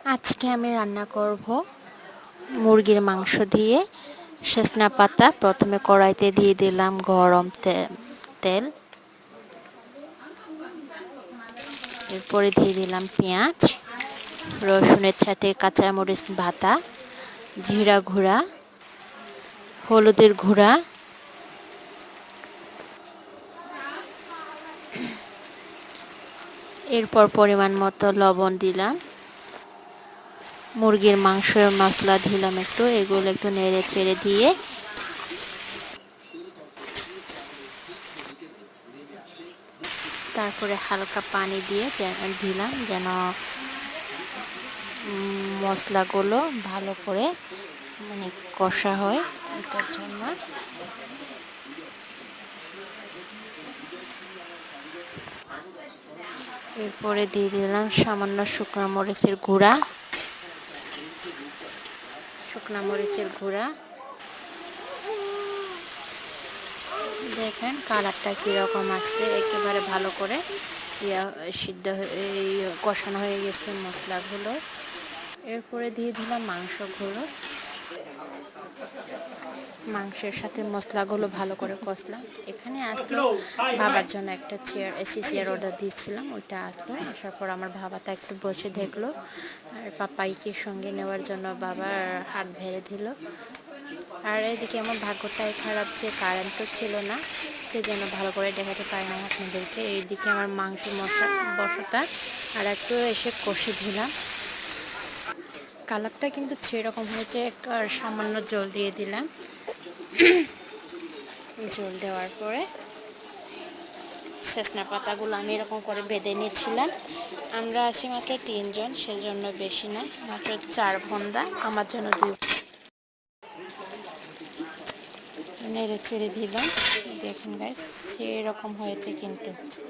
আজকে আমি রান্না করব মুরগির মাংস দিয়ে সজনা পাতা। প্রথমে কড়াইতে দিয়ে দিলাম গরম তেল, এরপরে দিয়ে দিলাম পেঁয়াজ, রসুনের সাথে কাঁচামরিচ বাটা, জিরা গুঁড়া, হলুদের গুঁড়া, এরপর পরিমাণ মতো লবণ দিলাম। মুরগির মাংসের মশলা দিলাম একটু, এগুলো একটু নেড়ে চেড়ে দিয়ে তারপরে হালকা পানি দিয়ে দিলাম যেন মশলাগুলো ভালো করে কষা হয়। এটার জন্য এরপরে দিয়ে দিলাম সামান্য শুকনা মরিচের গুঁড়া। দেখেন কালারটা কীরকম আসছে, একেবারে ভালো করে সিদ্ধ কষানো হয়ে গেছে মশলাগুলো। এরপরে দিয়ে দিলাম মাংসগুলো, মাংসের সাথে মশলাগুলো ভালো করে কষলাম। এখানে আসলো বাবার জন্য একটা এসি চেয়ার অর্ডার দিয়েছিলাম, ওইটা আসলো। আসার পর আমার বাবাটা একটু বসে দেখলো, আর পাপাইকে সঙ্গে নেওয়ার জন্য বাবার হাত ভেড়ে দিল। আর এদিকে আমার ভাগ্যটাই খারাপ যে কারেন্টও ছিল না, সেজন্য ভালো করে দেখাতে পারি না আপনাদেরকে। এইদিকে আমার মাংস বসাটা আর একটু এসে কষে দিলাম। কালারটা কিন্তু সেরকম হয়েছে, আর সামান্য জল দিয়ে দিলাম। জল দেওয়ার পরে সজনা পাতাগুলো আমি এরকম করে বেঁধে নিচ্ছিলাম। আমরা আছি মাত্র 3 জন, সেজন্য বেশি না, মাত্র 4 ফোন্ডা, আমার জন্য 2 নেড়ে ছেড়ে দিলাম। দেখুন গাইস, সেরকম হয়েছে কিন্তু।